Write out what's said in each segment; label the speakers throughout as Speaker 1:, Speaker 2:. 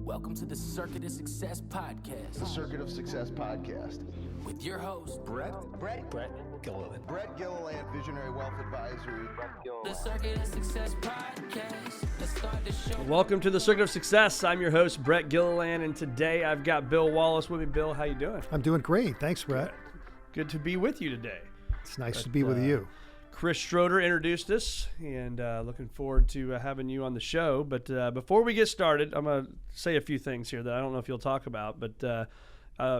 Speaker 1: Welcome to the Circuit of Success Podcast.
Speaker 2: The Circuit of Success Podcast.
Speaker 1: With your host, Brett
Speaker 3: Gilliland.
Speaker 2: Brett Gilliland, Visionary Wealth Advisory.
Speaker 1: The Circuit of Success Podcast. Let's start the show.
Speaker 3: Welcome to the Circuit of Success. I'm your host, Brett Gilliland, and today I've got Bill Wallace with me. Bill, how you doing?
Speaker 4: I'm doing great. Thanks, Brett.
Speaker 3: Good to be with you today.
Speaker 4: It's nice to be with you.
Speaker 3: Chris Schroeder introduced us, and looking forward to having you on the show. But before we get started, I'm going to say a few things here that I don't know if you'll talk about, but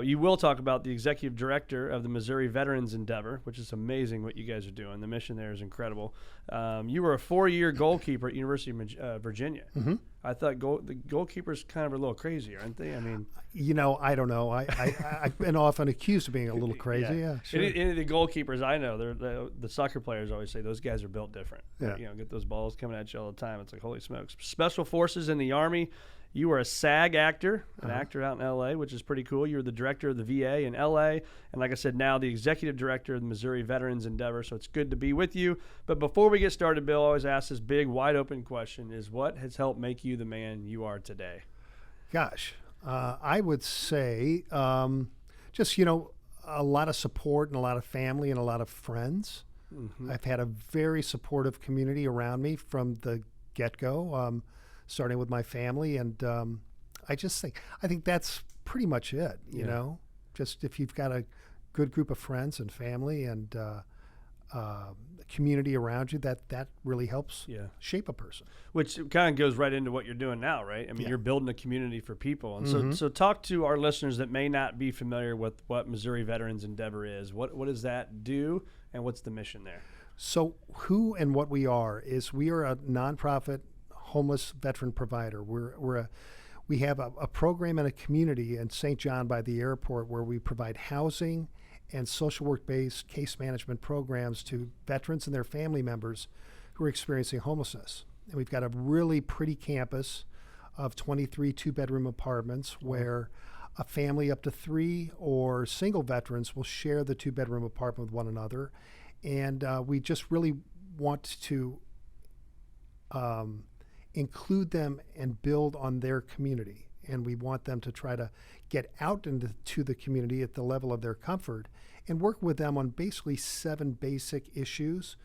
Speaker 3: you will talk about the executive director of the Missouri Veterans Endeavor, which is amazing what you guys are doing. The mission there is incredible. You were a 4-year goalkeeper at University of Virginia.
Speaker 4: Mm-hmm.
Speaker 3: I thought the goalkeepers kind of are a little crazy, aren't they? I mean,
Speaker 4: I don't know. I've been often accused of being a little crazy. Yeah, sure.
Speaker 3: Any of the goalkeepers I know, the soccer players always say those guys are built different.
Speaker 4: Yeah.
Speaker 3: Get those balls coming at you all the time. It's like, holy smokes. Special Forces in the Army. You were a SAG actor, an actor out in L.A., which is pretty cool. You were the director of the VA in L.A., and like I said, now the executive director of the Missouri Veterans Endeavor, so it's good to be with you. But before we get started, Bill, I always ask this big, wide-open question, is what has helped make you the man you are today?
Speaker 4: Gosh, I would say just, a lot of support and a lot of family and a lot of friends. Mm-hmm. I've had a very supportive community around me from the get-go. Starting with my family, and I think that's pretty much it. You know, just if you've got a good group of friends and family and community around you, that really helps shape a person.
Speaker 3: Which kind of goes right into what you're doing now, right? I mean, you're building a community for people, and so talk to our listeners that may not be familiar with what Missouri Veterans Endeavor is. What does that do, and what's the mission there?
Speaker 4: So who and what we are is we are a nonprofit homeless veteran provider. We have a program in a community in St. John by the airport where we provide housing and social work-based case management programs to veterans and their family members who are experiencing homelessness. And we've got a really pretty campus of 23 two-bedroom apartments where a family up to 3 or single veterans will share the two-bedroom apartment with one another. And we just really want to include them and build on their community. And we want them to try to get out into the community at the level of their comfort and work with them on basically 7 basic issues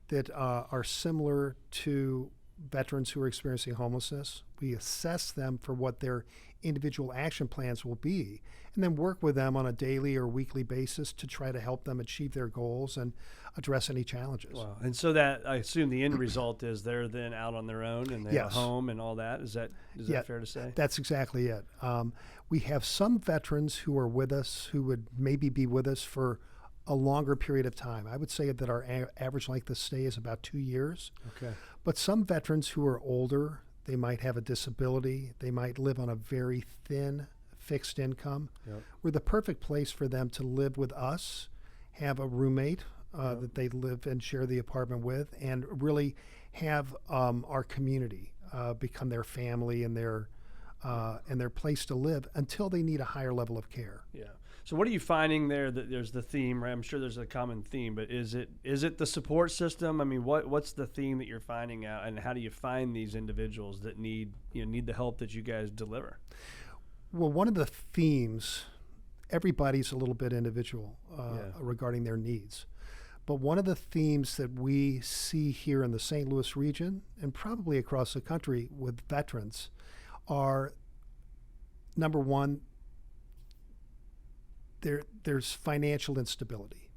Speaker 4: that are similar to veterans who are experiencing homelessness. We assess them for what their individual action plans will be, and then work with them on a daily or weekly basis to try to help them achieve their goals and address any challenges.
Speaker 3: Wow. And so that, I assume the end result is they're then out on their own and they have a home and all that. Is that fair to say?
Speaker 4: That's exactly it. We have some veterans who are with us who would maybe be with us for a longer period of time. I would say that our average length of stay is about 2 years.
Speaker 3: Okay.
Speaker 4: But some veterans who are older, they might have a disability, they might live on a very thin fixed income.
Speaker 3: Yep.
Speaker 4: We're the perfect place for them to live with us, have a roommate that they live and share the apartment with, and really have our community become their family and their place to live until they need a higher level of care.
Speaker 3: Yeah. So what are you finding there? That there's the theme, right? I'm sure there's a common theme, but is it the support system? I mean, what's the theme that you're finding out, and how do you find these individuals that need the help that you guys deliver?
Speaker 4: Well, one of the themes, everybody's a little bit individual regarding their needs. But one of the themes that we see here in the St. Louis region and probably across the country with veterans are, number one, there's financial instability.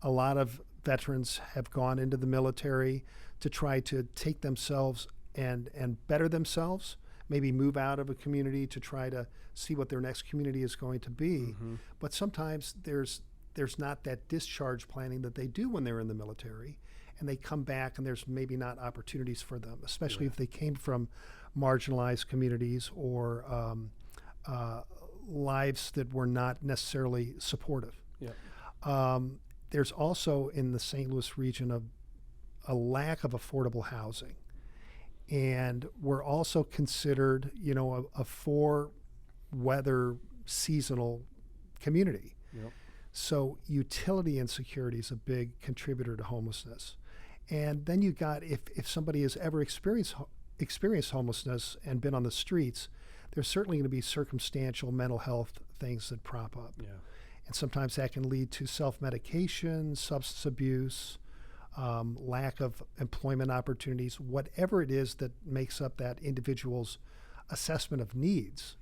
Speaker 4: A lot of veterans have gone into the military to try to take themselves and better themselves, maybe move out of a community to try to see what their next community is going to be. Mm-hmm. But sometimes there's not that discharge planning that they do when they're in the military, and they come back and there's maybe not opportunities for them, especially if they came from marginalized communities or lives that were not necessarily supportive.
Speaker 3: Yeah.
Speaker 4: There's also in the St. Louis region a lack of affordable housing. And we're also considered, a 4-weather seasonal community.
Speaker 3: Yep.
Speaker 4: So utility insecurity is a big contributor to homelessness. And then you got, if somebody has ever experienced homelessness and been on the streets, there's certainly going to be circumstantial mental health things that prop up.
Speaker 3: Yeah.
Speaker 4: And sometimes that can lead to self-medication, substance abuse, lack of employment opportunities, whatever it is that makes up that individual's assessment of needs.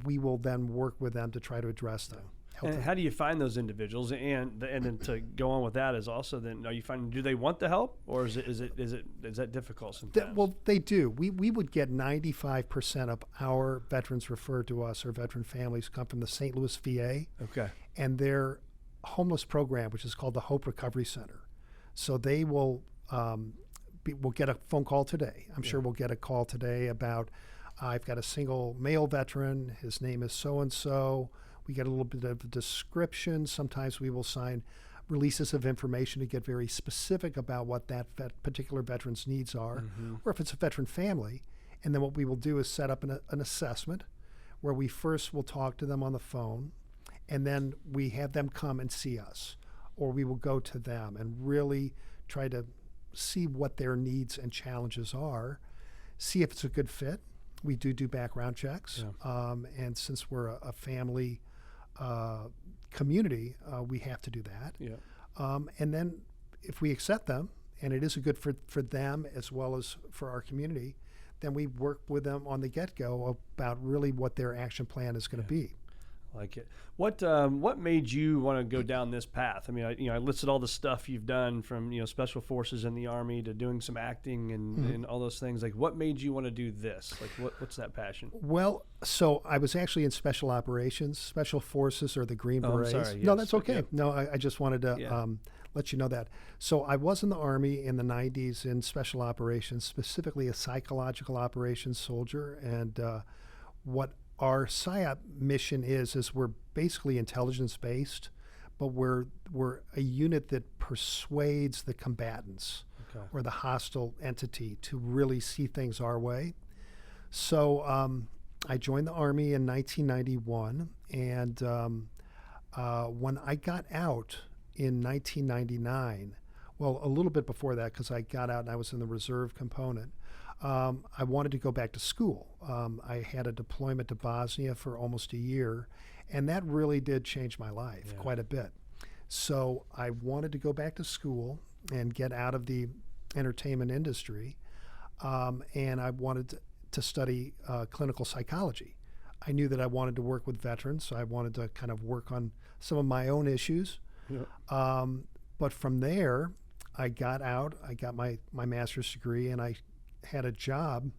Speaker 4: We will then work with them to try to address them.
Speaker 3: And how do you find those individuals? And then to go on with that is also then, are you finding, do they want the help, or is that difficult sometimes?
Speaker 4: Well, they do. We would get 95% of our veterans referred to us, or veteran families, come from the St. Louis VA.
Speaker 3: Okay.
Speaker 4: And their homeless program, which is called the Hope Recovery Center. So they will we'll get a phone call today. I'm sure we'll get a call today about, I've got a single male veteran. His name is so-and-so. We get a little bit of a description. Sometimes we will sign releases of information to get very specific about what that particular veteran's needs are, or if it's a veteran family. And then what we will do is set up an assessment where we first will talk to them on the phone, and then we have them come and see us, or we will go to them and really try to see what their needs and challenges are, see if it's a good fit. We do background checks, and since we're a family community, we have to do that.
Speaker 3: Yeah.
Speaker 4: And then if we accept them, and it is a good for them as well as for our community, then we work with them on the get-go about really what their action plan is going to be.
Speaker 3: Like it. What made you want to go down this path? I mean, I listed all the stuff you've done, from special forces in the Army to doing some acting and all those things. Like, what made you want to do this? Like, what's that passion?
Speaker 4: Well, so I was actually in special operations, special forces, or the Green Berets.
Speaker 3: I'm sorry,
Speaker 4: No,
Speaker 3: yes.
Speaker 4: that's okay.
Speaker 3: Yeah.
Speaker 4: No, I just wanted to let you know that. So I was in the Army in the 90s in special operations, specifically a psychological operations soldier, and what our PSYOP mission is we're basically intelligence-based, but we're a unit that persuades the combatants or the hostile entity to really see things our way. So I joined the Army in 1991, and when I got out in 1999, well, a little bit before that, because I got out and I was in the reserve component, I wanted to go back to school. I had a deployment to Bosnia for almost a year, and that really did change my life quite a bit. So I wanted to go back to school and get out of the entertainment industry, and I wanted to study clinical psychology. I knew that I wanted to work with veterans, so I wanted to kind of work on some of my own issues. Yeah. But from there, I got out, I got my master's degree, and I had a job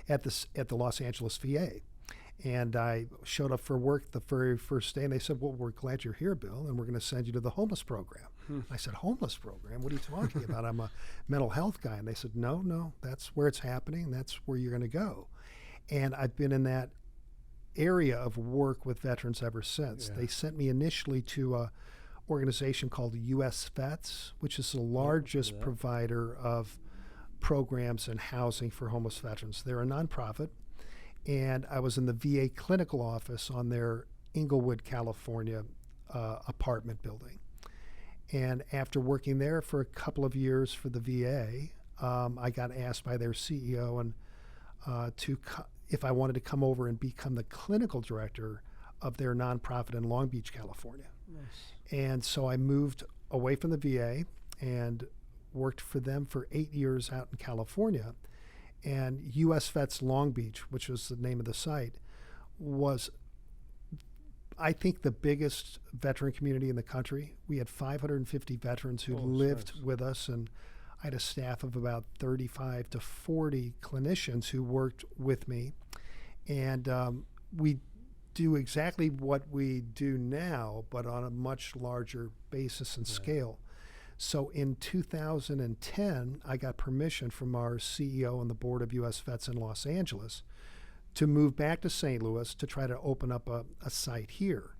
Speaker 4: at the Los Angeles VA. And I showed up for work the very first day, and they said, well, we're glad you're here, Bill, and we're going to send you to the homeless program. I said, homeless program? What are you talking about? I'm a mental health guy. And they said, no, that's where it's happening. That's where you're going to go. And I've been in that area of work with veterans ever since. Yeah. They sent me initially to a organization called US Vets, which is the largest provider of programs and housing for homeless veterans. They're a nonprofit, and I was in the VA clinical office on their Inglewood, California apartment building. And after working there for a couple of years for the VA, I got asked by their CEO if I wanted to come over and become the clinical director of their nonprofit in Long Beach, California. Nice. And so I moved away from the VA and worked for them for 8 years out in California. And US Vets Long Beach, which was the name of the site, was, I think, the biggest veteran community in the country. We had 550 veterans who lived with us, and I had a staff of about 35 to 40 clinicians who worked with me. And we do exactly what we do now, but on a much larger basis and scale. So in 2010, I got permission from our CEO and the board of US Vets in Los Angeles to move back to St. Louis to try to open up a site here.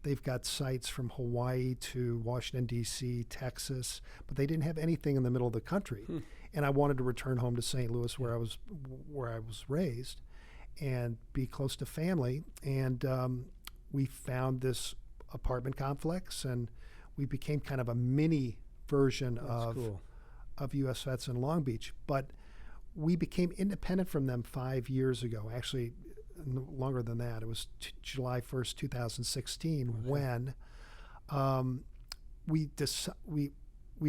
Speaker 4: They've got sites from Hawaii to Washington, D.C., Texas, but they didn't have anything in the middle of the country. And I wanted to return home to St. Louis where I was raised and be close to family. And we found this apartment complex, and we became kind of a mini version of US Vets in Long Beach. But we became independent from them 5 years ago. Actually, longer than that. It was July 1st, 2016, when we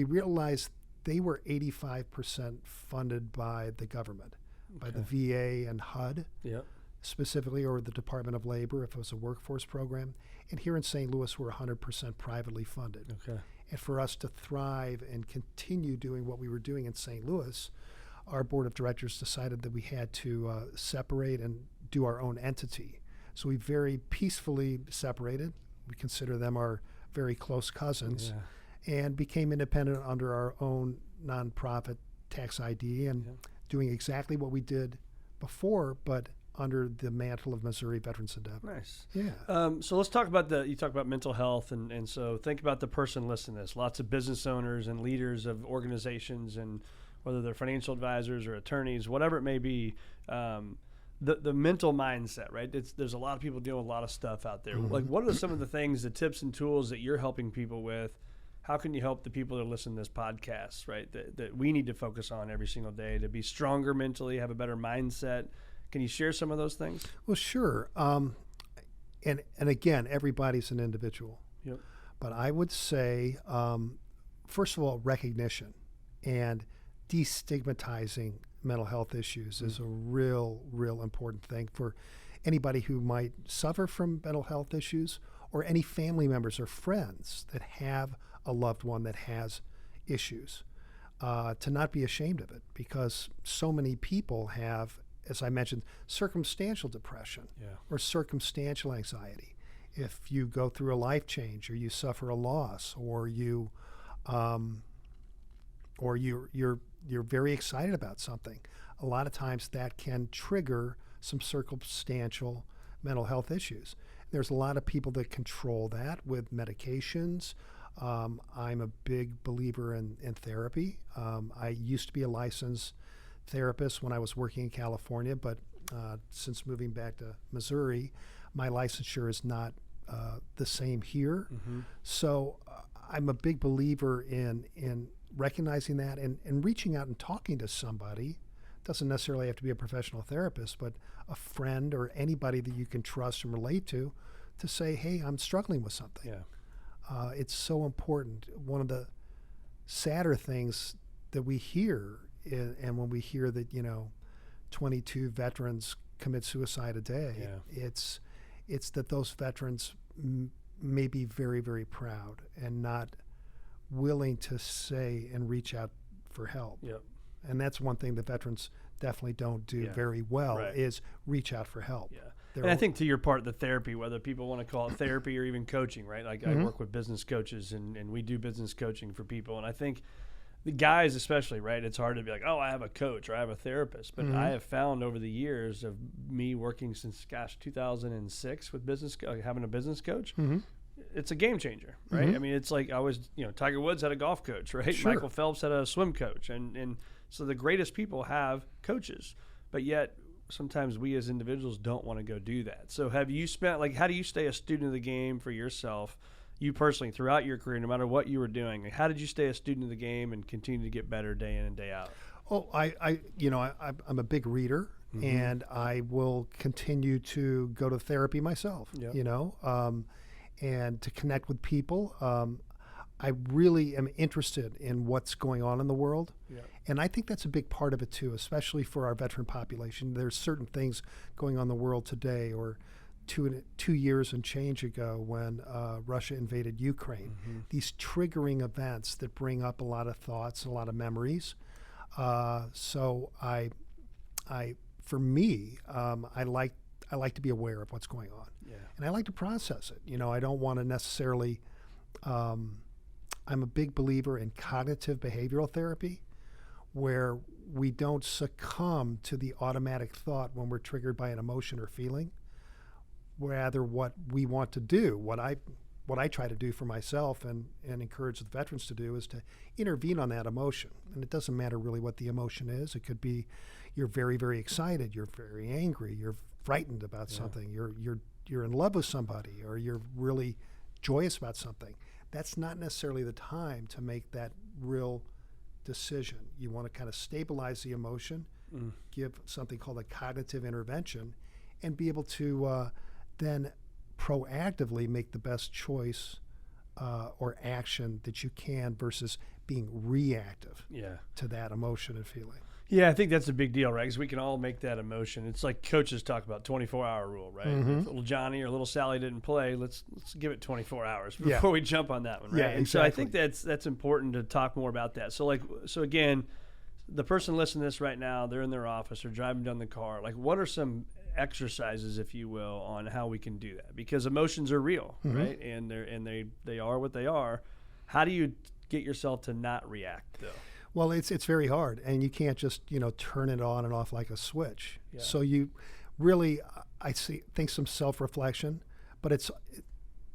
Speaker 4: realized they were 85% funded by the government, by the VA and HUD.
Speaker 3: Yep.
Speaker 4: Specifically, or the Department of Labor if it was a workforce program. And here in St. Louis, we're 100% privately funded.
Speaker 3: Okay.
Speaker 4: And for us to thrive and continue doing what we were doing in St. Louis, our board of directors decided that we had to separate and do our own entity. So we very peacefully separated. We consider them our very close cousins, and became independent under our own nonprofit tax ID and doing exactly what we did before, but under the mantle of Missouri Veterans Endeavor.
Speaker 3: Nice.
Speaker 4: Yeah.
Speaker 3: So let's talk about you talk about mental health, and so think about the person listening to this. Lots of business owners and leaders of organizations, and whether they're financial advisors or attorneys, whatever it may be, the mental mindset, right? There's a lot of people dealing with a lot of stuff out there. Like, what are some of the things, the tips and tools that you're helping people with? How can you help the people that listen to this podcast, right, that we need to focus on every single day to be stronger mentally, have a better mindset? Can you share some of those things?
Speaker 4: Well, sure. And again, everybody's an individual.
Speaker 3: Yep.
Speaker 4: But I would say, first of all, recognition and destigmatizing mental health issues is a real important thing for anybody who might suffer from mental health issues, or any family members or friends that have a loved one that has issues, to not be ashamed of it, because so many people have, as I mentioned, circumstantial depression or circumstantial anxiety. If you go through a life change, or you suffer a loss, or you're very excited about something, a lot of times that can trigger some circumstantial mental health issues. There's a lot of people that control that with medications. I'm a big believer in therapy. I used to be a licensed therapist when I was working in California, but since moving back to Missouri, my licensure is not the same here. So I'm a big believer in recognizing that and reaching out and talking to somebody. Doesn't necessarily have to be a professional therapist, but a friend or anybody that you can trust and relate to say, hey, I'm struggling with something. It's so important. One of the sadder things that we hear, and when we hear that 22 veterans commit suicide a day, it's that those veterans may be very, very proud and not willing to say and reach out for help. And that's one thing that veterans definitely don't do very well, is reach out for help.
Speaker 3: And I think, to your part, the therapy, whether people want to call it therapy or even coaching, right? Like, I work with business coaches, and we do business coaching for people. And I think the guys especially, right, it's hard to be like, oh, I have a coach or I have a therapist. But I have found over the years of me working since, 2006 with having a business coach, it's a game changer, right? I mean, it's like, I was, Tiger Woods had a golf coach, right?
Speaker 4: Sure.
Speaker 3: Michael Phelps had a swim coach. And so the greatest people have coaches, but yet sometimes we as individuals don't want to go do that. So have you spent, how do you stay a student of the game for yourself, you personally, throughout your career, no matter what you were doing? How did you stay a student of the game and continue to get better day in and day out?
Speaker 4: Oh, I'm a big reader, and I will continue to go to therapy myself, and to connect with people. I really am interested in what's going on in the world. And I think that's a big part of it too, especially for our veteran population. There's certain things going on in the world today, or 2 years and change ago when Russia invaded Ukraine. These triggering events that bring up a lot of thoughts, a lot of memories. So I for me, I like to be aware of what's going on, and I like to process it. I don't want to necessarily. I'm a big believer in cognitive behavioral therapy, where we don't succumb to the automatic thought when we're triggered by an emotion or feeling. Rather, what we want to do, what I try to do for myself and encourage the veterans to do, is to intervene on that emotion. And it doesn't matter really what the emotion is. It could be you're very, very excited, you're very angry, you're frightened about something, you're in love with somebody, or you're really joyous about something. That's not necessarily the time to make that real decision. You want to kind of stabilize the emotion give something called a cognitive intervention, and be able to then proactively make the best choice or action that you can versus being reactive to that emotion and feeling.
Speaker 3: Yeah, I think that's a big deal, right? Because we can all make that emotion. It's like coaches talk about 24-hour rule, right? If little Johnny or little Sally didn't play, let's give it 24 hours before we jump on that one, right?
Speaker 4: Yeah,
Speaker 3: And so I think that's important to talk more about that. So again, the person listening to this right now, they're in their office or driving down the car. Like, what are some exercises, if you will, on how we can do that? Because emotions are real, right? And they are what they are. How do you get yourself to not react, though?
Speaker 4: Well, it's very hard, and you can't just turn it on and off like a switch.
Speaker 3: Yeah.
Speaker 4: So you really, think some self-reflection, but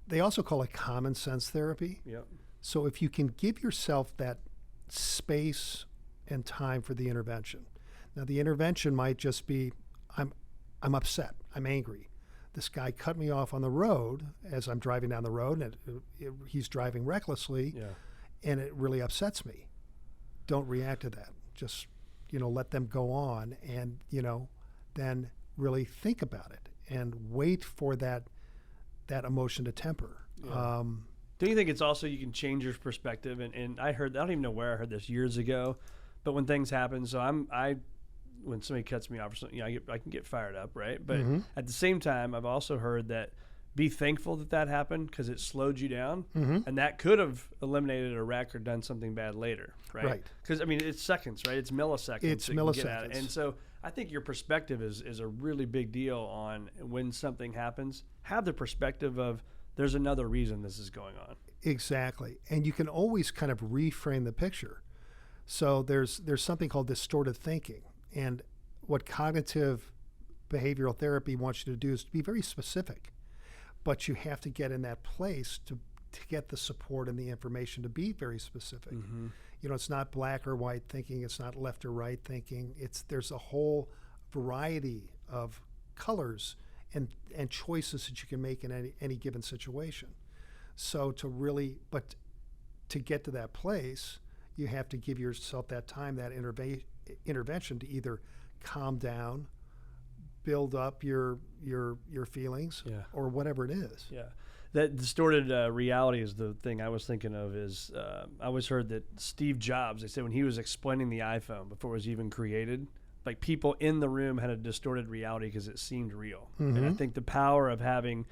Speaker 4: they also call it common sense therapy.
Speaker 3: Yep.
Speaker 4: So if you can give yourself that space and time for the intervention. Now the intervention might just be, I'm upset, I'm angry. This guy cut me off on the road as I'm driving down the road, and he's driving recklessly, and it really upsets me. Don't react to that. Just, let them go on and, then really think about it and wait for that emotion to temper.
Speaker 3: Yeah. Do you think it's also you can change your perspective? And I don't even know where I heard this years ago, but when things happen, so when somebody cuts me off or something, I can get fired up, right? But at the same time, I've also heard that be thankful that happened because it slowed you down, and that could have eliminated a wreck or done something bad later, right?
Speaker 4: Right.
Speaker 3: Because it's seconds, right? It's milliseconds.
Speaker 4: It's
Speaker 3: that you can get
Speaker 4: milliseconds.
Speaker 3: at it. And so I think your perspective is a really big deal on when something happens. Have the perspective of there's another reason this is going on.
Speaker 4: Exactly, and you can always kind of reframe the picture. So there's something called distorted thinking, and what cognitive behavioral therapy wants you to do is to be very specific. But you have to get in that place to get the support and the information to be very specific. It's not black or white thinking. It's not left or right thinking. There's a whole variety of colors and choices that you can make in any given situation. So to get to that place, you have to give yourself that time, that intervention to either calm down, build up your feelings, or whatever it is.
Speaker 3: Yeah, that distorted reality is the thing I was thinking of. Is I always heard that Steve Jobs, they said when he was explaining the iPhone before it was even created, like people in the room had a distorted reality because it seemed real. And I think the power of having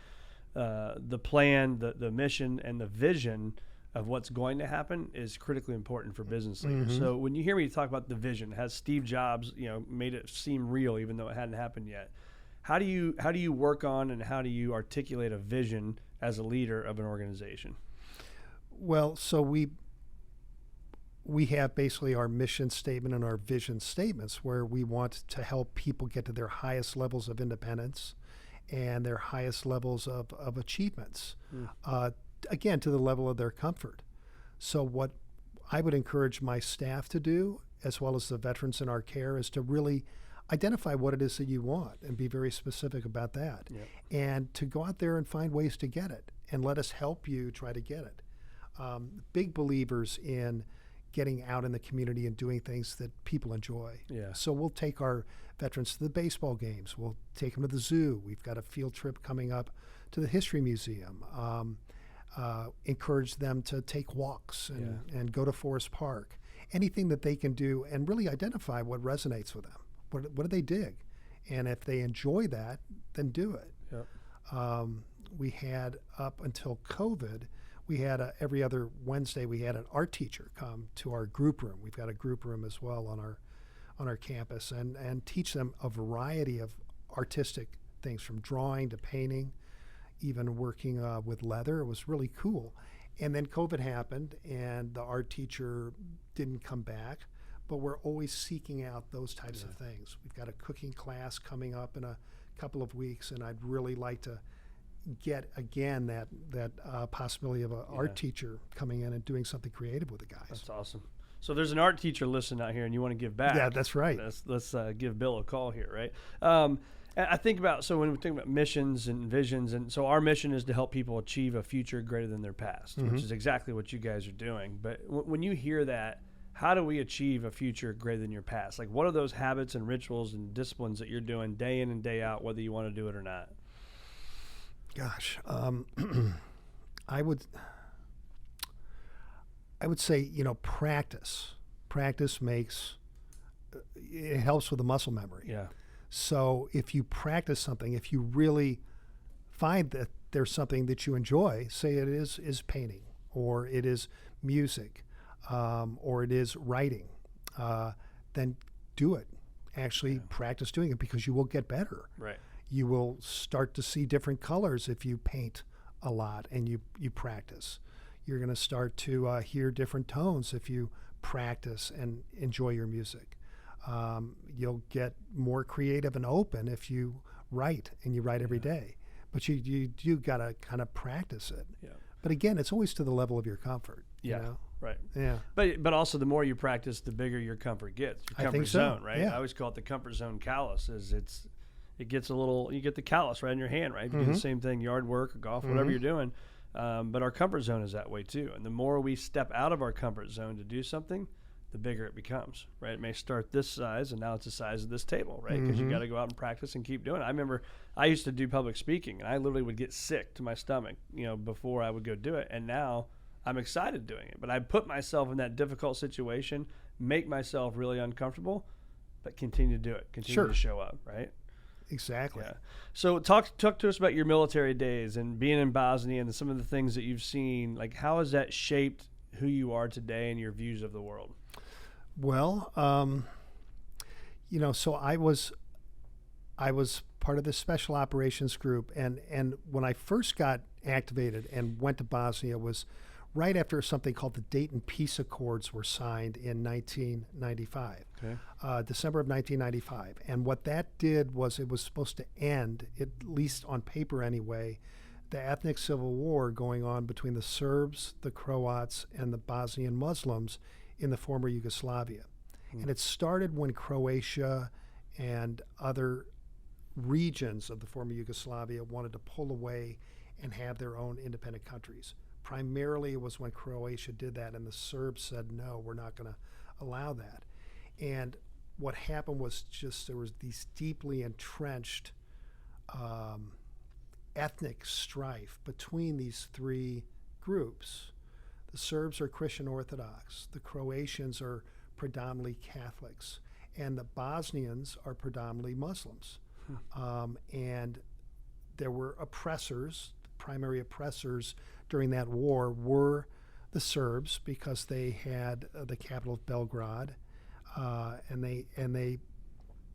Speaker 3: the plan, the mission, and the vision of what's going to happen is critically important for business leaders. So when you hear me talk about the vision, has Steve Jobs, made it seem real even though it hadn't happened yet? How do you work on and how do you articulate a vision as a leader of an organization?
Speaker 4: Well, so we have basically our mission statement and our vision statements where we want to help people get to their highest levels of independence and their highest levels of achievements. Again, to the level of their comfort. So what I would encourage my staff to do, as well as the veterans in our care, is to really identify what it is that you want and be very specific about that. And to go out there and find ways to get it and let us help you try to get it. Big believers in getting out in the community and doing things that people enjoy. So we'll take our veterans to the baseball games. We'll take them to the zoo. We've got a field trip coming up to the History Museum. Encourage them to take walks and go to Forest Park. Anything that they can do and really identify what resonates with them. What do they dig? And if they enjoy that, then do it. We had, up until COVID, we had every other Wednesday we had an art teacher come to our group room. We've got a group room as well on our campus and teach them a variety of artistic things, from drawing to painting, even working with leather. It was really cool. And then COVID happened and the art teacher didn't come back, but we're always seeking out those types of things. We've got a cooking class coming up in a couple of weeks, and I'd really like to get again that possibility of an art teacher coming in and doing something creative with the guys.
Speaker 3: That's awesome. So there's an art teacher listening out here and you want to give back.
Speaker 4: Yeah, that's right.
Speaker 3: Let's give Bill a call here, right? I think about, so when we think about missions and visions, and so our mission is to help people achieve a future greater than their past, which is exactly what you guys are doing. But when you hear that, how do we achieve a future greater than your past? Like, what are those habits and rituals and disciplines that you're doing day in and day out, whether you want to do it or not?
Speaker 4: Gosh, I would say, practice. Practice makes it helps with the muscle memory.
Speaker 3: Yeah.
Speaker 4: So if you practice something, if you really find that there's something that you enjoy, say it is painting, or it is music, or it is writing, then do it. Actually practice doing it, because you will get better.
Speaker 3: Right.
Speaker 4: You will start to see different colors if you paint a lot and you practice. You're going to start to hear different tones if you practice and enjoy your music. You'll get more creative and open if you write, and you write every day. But you got to kind of practice it.
Speaker 3: Yeah.
Speaker 4: But again, it's always to the level of your comfort.
Speaker 3: Yeah.
Speaker 4: You know?
Speaker 3: Right.
Speaker 4: Yeah.
Speaker 3: But also, the more you practice, the bigger your comfort gets. Your
Speaker 4: I
Speaker 3: comfort
Speaker 4: think so.
Speaker 3: zone, right?
Speaker 4: Yeah.
Speaker 3: I always call it the comfort zone callus. It gets a little. You get the callus right in your hand, right? You do the same thing, yard work or golf, whatever you're doing. But our comfort zone is that way too. And the more we step out of our comfort zone to do something, the bigger it becomes, right? It may start this size, and now it's the size of this table, right? Because you got to go out and practice and keep doing it. I remember I used to do public speaking, and I literally would get sick to my stomach, before I would go do it. And now I'm excited doing it. But I put myself in that difficult situation, make myself really uncomfortable, but continue to do it, continue to show up, right?
Speaker 4: Exactly.
Speaker 3: Yeah. So talk to us about your military days and being in Bosnia and some of the things that you've seen. Like, how has that shaped who you are today and your views of the world?
Speaker 4: Well, so I was part of the special operations group, and when I first got activated and went to Bosnia was right after something called the Dayton Peace Accords were signed in 1995, December of 1995. And what that did was it was supposed to end, at least on paper anyway, the ethnic civil war going on between the Serbs, the Croats, and the Bosnian Muslims in the former Yugoslavia. And it started when Croatia and other regions of the former Yugoslavia wanted to pull away and have their own independent countries. Primarily, it was when Croatia did that, and the Serbs said, no, we're not going to allow that. And what happened was just there was these deeply entrenched ethnic strife between these three groups. The Serbs are Christian Orthodox, the Croatians are predominantly Catholics, and the Bosnians are predominantly Muslims. And there were oppressors. Primary oppressors during that war were the Serbs, because they had the capital of Belgrade, and they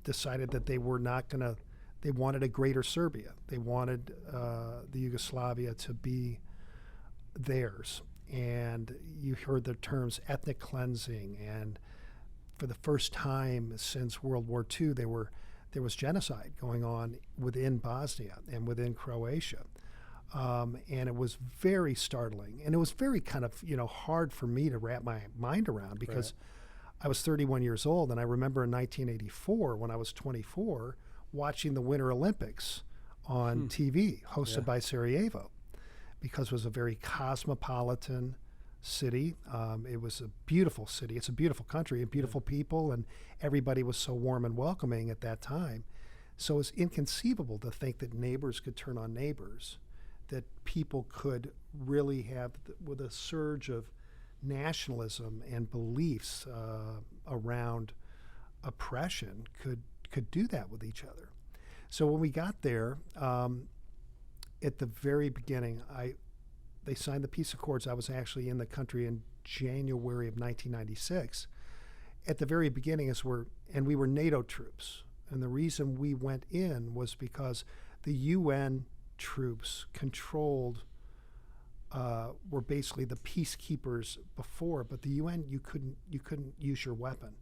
Speaker 4: decided that they were not going to. They wanted a greater Serbia. They wanted the Yugoslavia to be theirs. And you heard the terms ethnic cleansing, and for the first time since World War II, there was genocide going on within Bosnia and within Croatia. And it was very startling, and it was very kind of hard for me to wrap my mind around, because I was 31 years old, and I remember in 1984 when I was 24 watching the Winter Olympics on TV hosted by Sarajevo, because it was a very cosmopolitan city. It was a beautiful city. It's a beautiful country and beautiful people, and everybody was so warm and welcoming at that time. So it was inconceivable to think that neighbors could turn on neighbors, that people could really have, with a surge of nationalism and beliefs around oppression, could do that with each other. So when we got there, at the very beginning, they signed the peace accords. I was actually in the country in January of 1996. At the very beginning, we were NATO troops, and the reason we went in was because the UN troops controlled, were basically the peacekeepers before, but the UN, you couldn't use your weapon.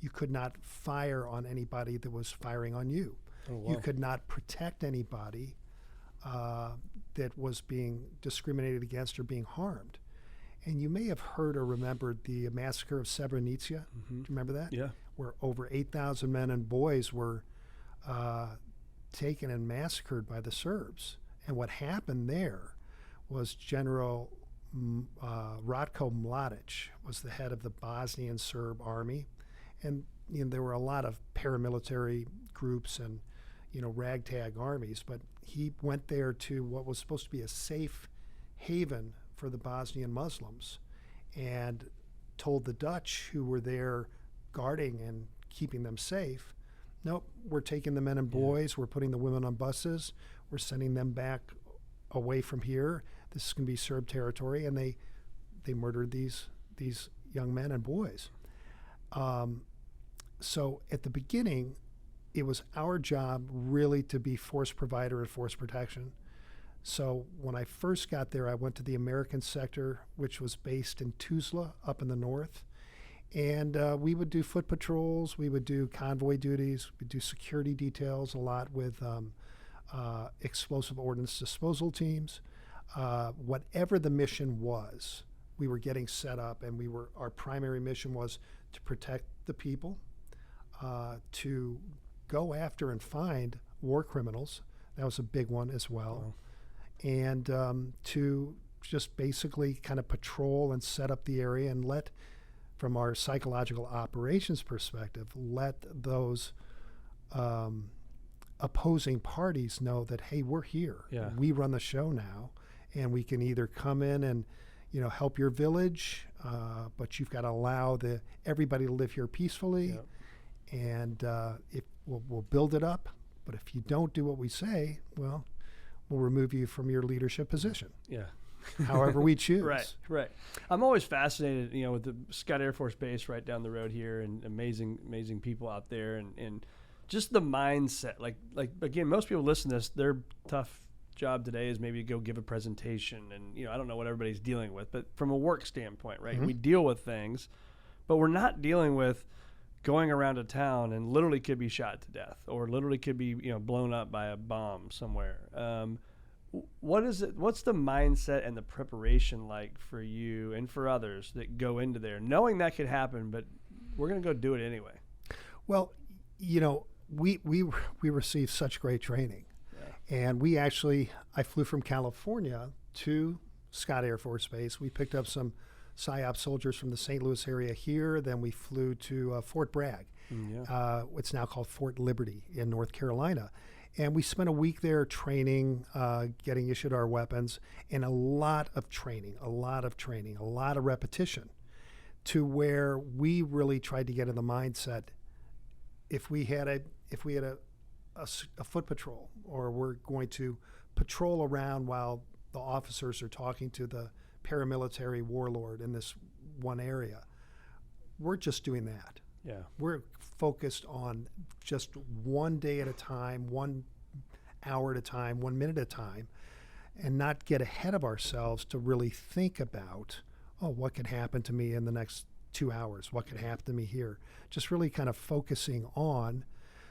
Speaker 4: You could not fire on anybody that was firing on you.
Speaker 3: Oh, wow.
Speaker 4: You could not protect anybody that was being discriminated against or being harmed. And you may have heard or remembered the massacre of Srebrenica. Do you remember that?
Speaker 3: Yeah.
Speaker 4: Where over 8,000 men and boys were taken and massacred by the Serbs. And what happened there was General Ratko Mladic was the head of the Bosnian Serb army. And there were a lot of paramilitary groups and, ragtag armies, but he went there to what was supposed to be a safe haven for the Bosnian Muslims and told the Dutch who were there guarding and keeping them safe, nope, we're taking the men and boys, we're putting the women on buses, we're sending them back away from here. This is going to be Serb territory, and they murdered these young men and boys. So at the beginning, it was our job really to be force provider and force protection. So when I first got there, I went to the American sector, which was based in Tuzla up in the north. And we would do foot patrols, we would do convoy duties, we'd do security details a lot with explosive ordnance disposal teams. Whatever the mission was, we were getting set up, and our primary mission was to protect the people, to go after and find war criminals. That was a big one as well.
Speaker 3: Wow.
Speaker 4: And to just basically kind of patrol and set up the area and from our psychological operations perspective, let those opposing parties know that, hey, we're here.
Speaker 3: Yeah.
Speaker 4: We run the show now, and we can either come in and help your village, but you've got to allow everybody to live here peacefully.
Speaker 3: Yep.
Speaker 4: And we'll build it up. But if you don't do what we say, well, we'll remove you from your leadership position.
Speaker 3: Yeah.
Speaker 4: However we choose.
Speaker 3: Right. I'm always fascinated, with the Scott Air Force Base right down the road here, and amazing people out there, and just the mindset. Like again, most people listen to this, their tough job today is maybe to go give a presentation, and I don't know what everybody's dealing with, but from a work standpoint, right?
Speaker 4: Mm-hmm.
Speaker 3: We deal with things, but we're not dealing with going around a town and literally could be shot to death, or literally could be blown up by a bomb somewhere. What is it? What's the mindset and the preparation like for you and for others that go into there, knowing that could happen, but we're going to go do it anyway?
Speaker 4: Well, we received such great training, and I flew from California to Scott Air Force Base. We picked up some PSYOP soldiers from the St. Louis area here. Then we flew to Fort Bragg. It's now called Fort Liberty in North Carolina. And we spent a week there training, getting issued our weapons, and a lot of training, a lot of repetition, to where we really tried to get in the mindset. If we had a foot patrol, or we're going to patrol around while the officers are talking to the paramilitary warlord in this one area, we're just doing that.
Speaker 3: Yeah.
Speaker 4: We're focused on just one day at a time, 1 hour at a time, 1 minute at a time, and not get ahead of ourselves to really think about, what could happen to me in the next 2 hours? What could happen to me here? Just really kind of focusing on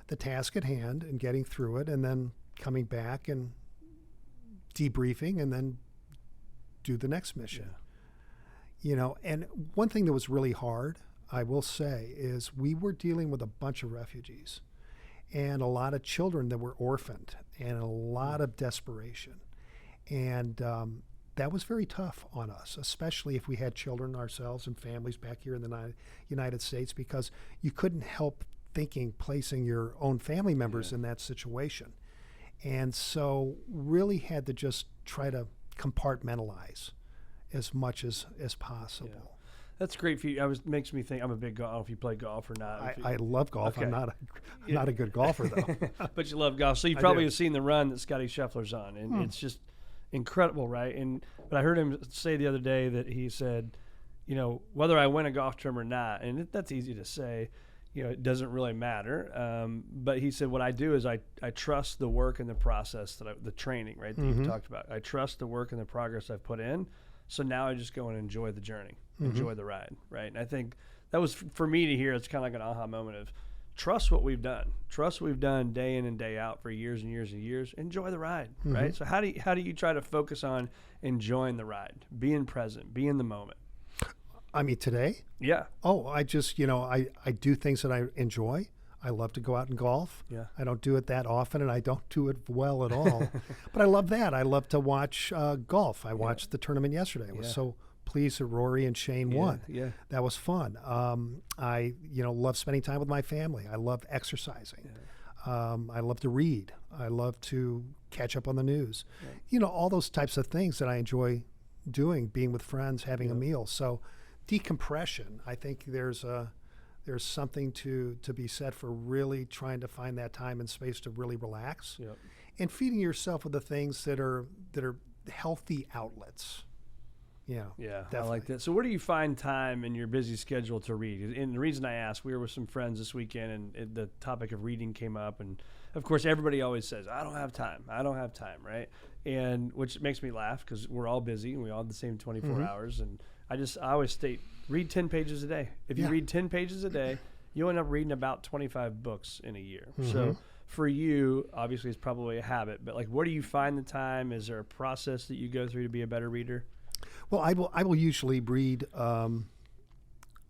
Speaker 4: the task at hand and getting through it, and then coming back and debriefing, and then do the next mission. And one thing that was really hard, I will say, is we were dealing with a bunch of refugees and a lot of children that were orphaned, and a lot of desperation. And that was very tough on us, especially if we had children ourselves and families back here in the United States, because you couldn't help placing your own family members in that situation. And so really had to just try to compartmentalize as much as possible.
Speaker 3: Yeah. That's great for you. Makes me think. I'm a big golf. I don't know if you play golf or not.
Speaker 4: I love golf.
Speaker 3: Okay.
Speaker 4: I'm not a good golfer though.
Speaker 3: But you love golf, so you probably have seen the run that Scotty Scheffler's on, and it's just incredible, right? But I heard him say the other day that he said, whether I win a golf tournament or not, and that's easy to say, it doesn't really matter. But he said, what I do is I trust the work and the process the training, right, that you've talked about. I trust the work and the progress I've put in. So now I just go and enjoy the journey, enjoy the ride, right? And I think that was, for me to hear, it's kind of like an aha moment of trust what we've done. Trust what we've done day in and day out for years and years and years. Enjoy the ride, right? So how do you try to focus on enjoying the ride, being present, be in the moment?
Speaker 4: I mean, today?
Speaker 3: Yeah.
Speaker 4: I just, I do things that I enjoy. I love to go out and golf.
Speaker 3: Yeah.
Speaker 4: I don't do it that often, and I don't do it well at all. But I love that. I love to watch golf. I watched the tournament yesterday. I was so pleased that Rory and Shane won.
Speaker 3: Yeah.
Speaker 4: That was fun. I love spending time with my family. I love exercising. I love to read. I love to catch up on the news. All those types of things that I enjoy doing, being with friends, having a meal. So decompression, I think there's something to be said for really trying to find that time and space to really relax and feeding yourself with the things that are healthy outlets. Yeah,
Speaker 3: I like that. So where do you find time in your busy schedule to read? And the reason I asked, we were with some friends this weekend, and the topic of reading came up. And, of course, everybody always says, I don't have time, right? And which makes me laugh because we're all busy, and we all have the same 24 hours. And I always state, read 10 pages a day. If you read 10 pages a day, you'll end up reading about 25 books in a year. So for you, obviously, it's probably a habit. But, where do you find the time? Is there a process that you go through to be a better reader?
Speaker 4: Well, I will usually read,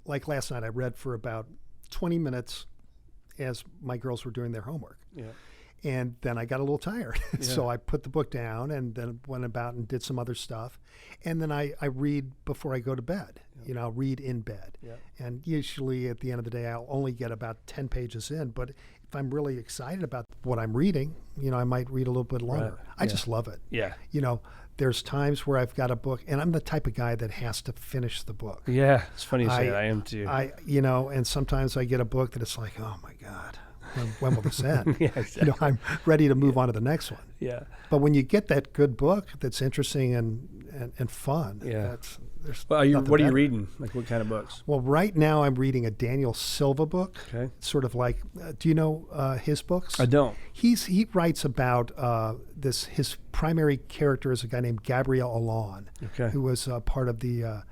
Speaker 4: like last night, I read for about 20 minutes as my girls were doing their homework. Yeah. And then I got a little tired. So I put the book down and then went about and did some other stuff. And then I read before I go to bed. I'll read in bed. And usually at the end of the day, I'll only get about 10 pages in. But if I'm really excited about what I'm reading, I might read a little bit longer. Right. I just love it.
Speaker 3: Yeah.
Speaker 4: There's times where I've got a book, and I'm the type of guy that has to finish the book.
Speaker 3: Yeah, it's funny you say that. I am too.
Speaker 4: And sometimes I get a book that it's like, oh my God, when will this end?
Speaker 3: Exactly.
Speaker 4: I'm ready to move on to the next one.
Speaker 3: Yeah.
Speaker 4: But when you get that good book that's interesting and fun,
Speaker 3: what are you reading? What kind of books?
Speaker 4: Well, right now I'm reading a Daniel Silva book. Okay. Sort of like, do you know his books?
Speaker 3: I don't.
Speaker 4: He writes about his primary character is a guy named Gabriel Allon, who was part of the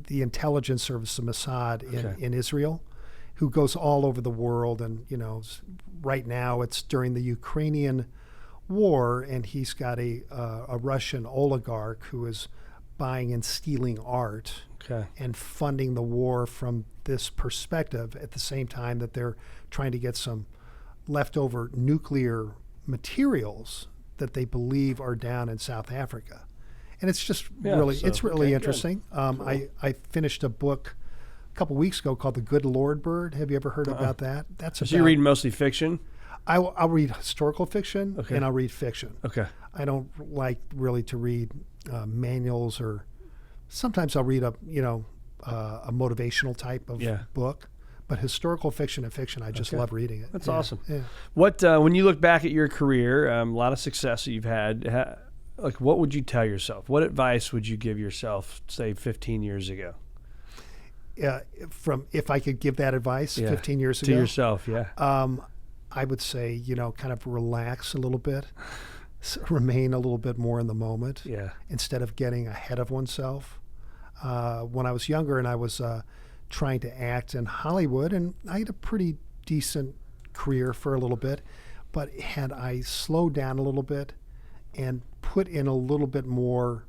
Speaker 4: intelligence service of Mossad in Israel, who goes all over the world. And, right now it's during the Ukrainian war, and he's got a Russian oligarch who is buying and stealing art and funding the war from this perspective at the same time that they're trying to get some leftover nuclear materials that they believe are down in South Africa. And it's just really interesting. Cool. I finished a book a couple weeks ago called The Good Lord Bird. Have you ever heard about that? So
Speaker 3: you read mostly fiction?
Speaker 4: I'll read historical fiction and I'll read fiction.
Speaker 3: Okay.
Speaker 4: I don't like really to read manuals, or sometimes I'll read a motivational type of book. But historical fiction and fiction, I just love reading it.
Speaker 3: That's awesome. Yeah. What when you look back at your career, a lot of success that you've had, what would you tell yourself? What advice would you give yourself, say, 15 years ago?
Speaker 4: If I could give that advice 15 years ago?
Speaker 3: To yourself,
Speaker 4: I would say, kind of relax a little bit, remain a little bit more in the moment instead of getting ahead of oneself. When I was younger and I was trying to act in Hollywood, and I had a pretty decent career for a little bit, but had I slowed down a little bit and put in a little bit more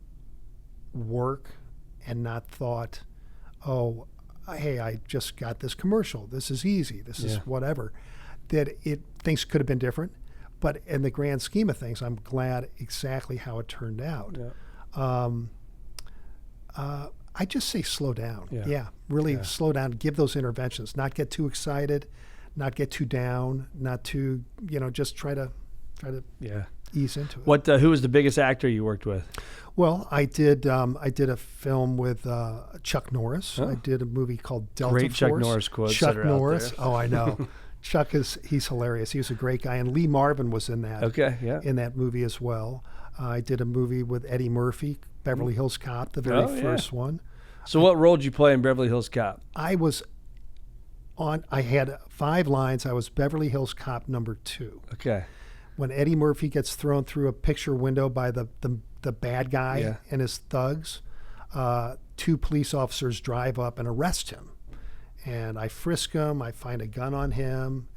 Speaker 4: work and not thought, oh, hey, I just got this commercial. This is easy. This is whatever. Things could have been different, but in the grand scheme of things, I'm glad exactly how it turned out. I just say slow down. Really slow down. Give those interventions. Not get too excited, not get too down, not too just try to ease into it.
Speaker 3: Who was the biggest actor you worked with?
Speaker 4: Well, I did a film with Chuck Norris. I did a movie called Delta
Speaker 3: Great
Speaker 4: Force.
Speaker 3: Chuck Norris quotes.
Speaker 4: Chuck
Speaker 3: that are
Speaker 4: Norris.
Speaker 3: out there.
Speaker 4: Oh, I know. Chuck he's hilarious. He was a great guy, and Lee Marvin was in that. In that movie as well. I did a movie with Eddie Murphy, Beverly Hills Cop, the very first one.
Speaker 3: So what role did you play in Beverly Hills Cop?
Speaker 4: I had 5 lines. I was Beverly Hills Cop number 2.
Speaker 3: Okay.
Speaker 4: When Eddie Murphy gets thrown through a picture window by the bad guy and his thugs, 2 police officers drive up and arrest him. And I frisk him. I find a gun on him,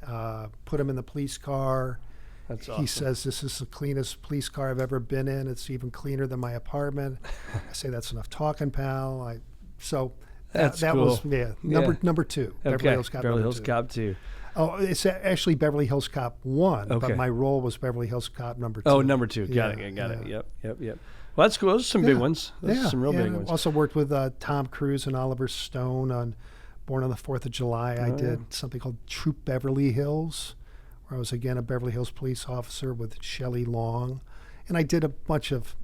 Speaker 4: put him in the police car.
Speaker 3: That's awesome.
Speaker 4: He says, this is the cleanest police car I've ever been in. It's even cleaner than my apartment. I say, that's enough talking, pal.
Speaker 3: That's
Speaker 4: that
Speaker 3: cool.
Speaker 4: was number 2. Beverly Hills Cop.
Speaker 3: Beverly
Speaker 4: number
Speaker 3: Hills
Speaker 4: 2.
Speaker 3: Cop 2.
Speaker 4: Oh, it's actually Beverly Hills Cop 1,
Speaker 3: Okay.
Speaker 4: but my role was Beverly Hills Cop number 2.
Speaker 3: Oh, number 2. Got
Speaker 4: Yeah,
Speaker 3: it. Got it.
Speaker 4: yeah.
Speaker 3: Yep. Well, that's cool. Those are some big ones. Those are some real big
Speaker 4: I
Speaker 3: ones.
Speaker 4: Also worked with Tom Cruise and Oliver Stone on Born on the 4th of July. I did something called Troop Beverly Hills, where I was again a Beverly Hills police officer with Shelley Long, and I did a bunch of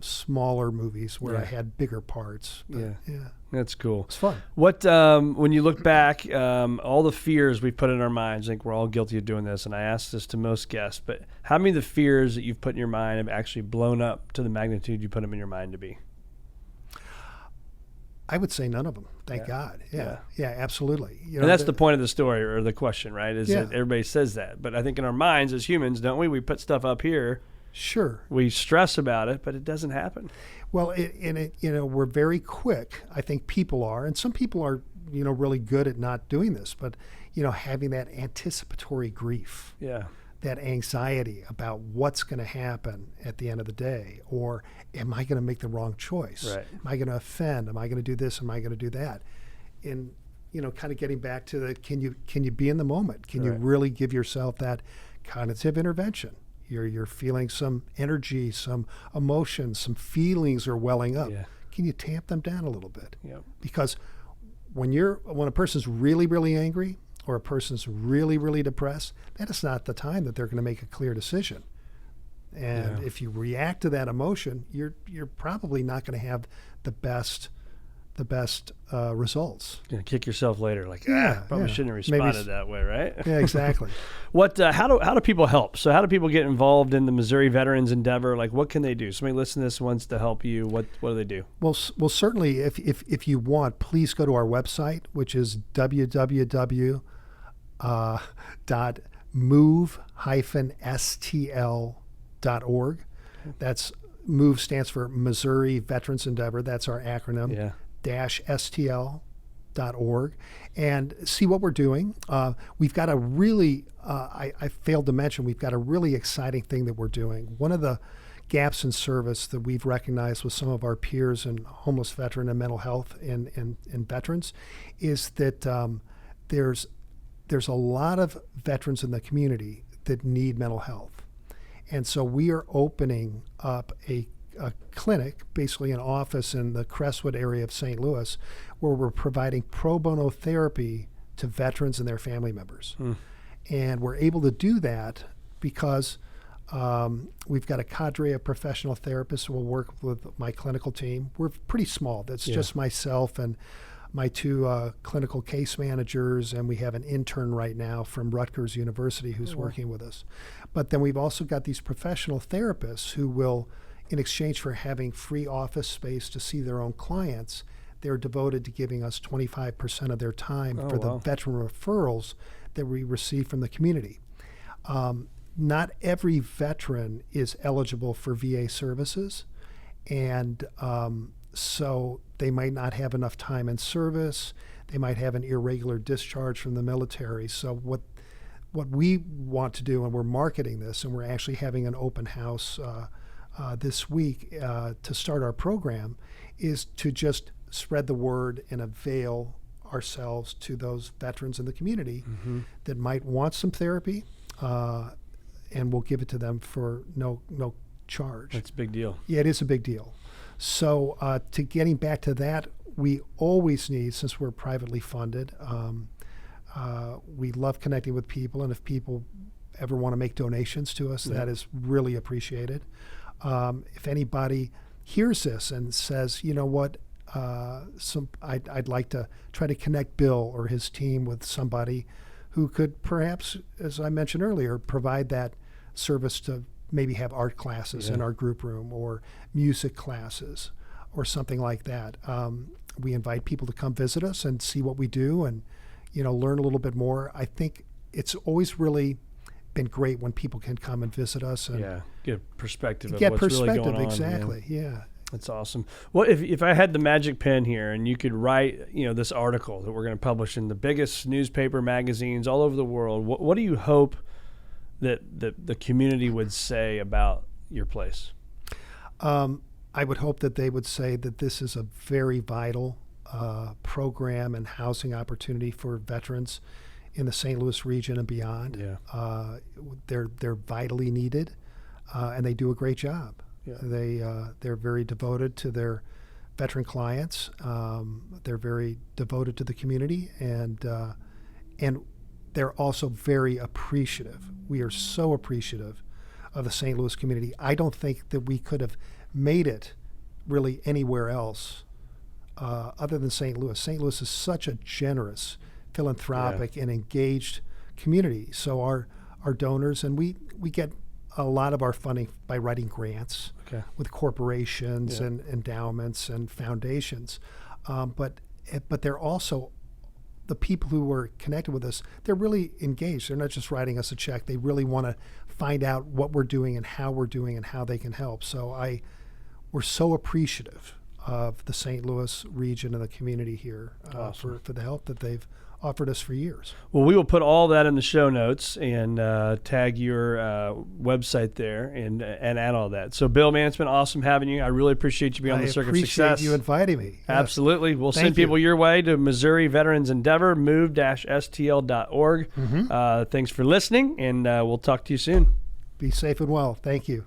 Speaker 4: smaller movies where I had bigger parts. But,
Speaker 3: That's cool.
Speaker 4: It's fun.
Speaker 3: What when you look back, all the fears we've put in our minds, I think we're all guilty of doing this, and I ask this to most guests, but how many of the fears that you've put in your mind have actually blown up to the magnitude you put them in your mind to be?
Speaker 4: I would say none of them. Thank God. Yeah, absolutely.
Speaker 3: And that's the point of the story or the question, right? Is that everybody says that, but I think in our minds as humans, don't we? We put stuff up here.
Speaker 4: Sure.
Speaker 3: We stress about it, but it doesn't happen.
Speaker 4: Well, we're very quick. I think people are, and some people are, really good at not doing this, but, having that anticipatory grief.
Speaker 3: Yeah.
Speaker 4: That anxiety about what's going to happen at the end of the day, or am I going to make the wrong choice?
Speaker 3: Right.
Speaker 4: Am I going to offend? Am I going to do this? Am I going to do that? And, kind of getting back to can you be in the moment? Can you really give yourself that cognitive intervention? You're feeling some energy, some emotions, some feelings are welling up.
Speaker 3: Yeah.
Speaker 4: Can you tamp them down a little bit?
Speaker 3: Yep.
Speaker 4: Because when a person's really, really angry or a person's really, really depressed, that is not the time that they're going to make a clear decision. And if you react to that emotion, you're probably not going to have the best results.
Speaker 3: You're gonna kick yourself later, like probably shouldn't have responded that way, right?
Speaker 4: Yeah, exactly.
Speaker 3: What? How do people help? So how do people get involved in the Missouri Veterans Endeavor? Like, what can they do? Somebody listening to this wants to help you. What do they do?
Speaker 4: Well, certainly, if you want, please go to our website, which is www.move-stl.org. That's MOVE stands for Missouri Veterans Endeavor. That's our acronym.
Speaker 3: Yeah.
Speaker 4: -stl.org, and see what we're doing. We've got a really, I failed to mention, we've got a really exciting thing that we're doing. One of the gaps in service that we've recognized with some of our peers in homeless veteran and mental health and veterans is that there's a lot of veterans in the community that need mental health. And so we are opening up a clinic, basically an office in the Crestwood area of St. Louis, where we're providing pro bono therapy to veterans and their family members. And we're able to do that because we've got a cadre of professional therapists who will work with my clinical team. We're pretty small. That's just myself and my 2 clinical case managers, and we have an intern right now from Rutgers University who's working with us. But then we've also got these professional therapists who will, in exchange for having free office space to see their own clients, they're devoted to giving us 25% of their time for the veteran referrals that we receive from the community. Not every veteran is eligible for VA services, and so they might not have enough time in service. They might have an irregular discharge from the military. So what we want to do, and we're marketing this, and we're actually having an open house this week to start our program, is to just spread the word and avail ourselves to those veterans in the community that might want some therapy, and we'll give it to them for no charge.
Speaker 3: That's a big deal.
Speaker 4: Yeah, it is a big deal. So to getting back to that, we always need, since we're privately funded, we love connecting with people, and if people ever want to make donations to us, that is really appreciated. If anybody hears this and says, you know what, I'd like to try to connect Bill or his team with somebody who could perhaps, as I mentioned earlier, provide that service to maybe have art classes in our group room or music classes or something like that. We invite people to come visit us and see what we do and, learn a little bit more. I think it's always really been great when people can come and visit us and
Speaker 3: get perspective of
Speaker 4: get
Speaker 3: what's
Speaker 4: perspective,
Speaker 3: really going on.
Speaker 4: exactly. Yeah.
Speaker 3: That's awesome. Well, if I had the magic pen here and you could write, this article that we're going to publish in the biggest newspaper magazines all over the world, what do you hope that the community would say about your place?
Speaker 4: I would hope that they would say that this is a very vital program and housing opportunity for veterans in the St. Louis region and beyond.
Speaker 3: Yeah.
Speaker 4: They're vitally needed, and they do a great job.
Speaker 3: Yeah.
Speaker 4: They're very devoted to their veteran clients. They're very devoted to the community, and they're also very appreciative. We are so appreciative of the St. Louis community. I don't think that we could have made it really anywhere else other than St. Louis. St. Louis is such a generous, philanthropic, and engaged community. So our donors, and we get a lot of our funding by writing grants with corporations and endowments and foundations. But they're also, the people who were connected with us, they're really engaged. They're not just writing us a check. They really want to find out what we're doing and how we're doing and how they can help. So we're so appreciative of the St. Louis region and the community here for the help that they've offered us for years.
Speaker 3: Well, we will put all that in the show notes and tag your website there and add all that. So, Bill, man, it's been awesome having you. I really appreciate you being on the Circuit of Success.
Speaker 4: I appreciate you inviting me. Yes.
Speaker 3: Absolutely. We'll send people your way to Missouri Veterans Endeavor, move-stl.org. Thanks for listening, and we'll talk to you soon.
Speaker 4: Be safe and well. Thank you.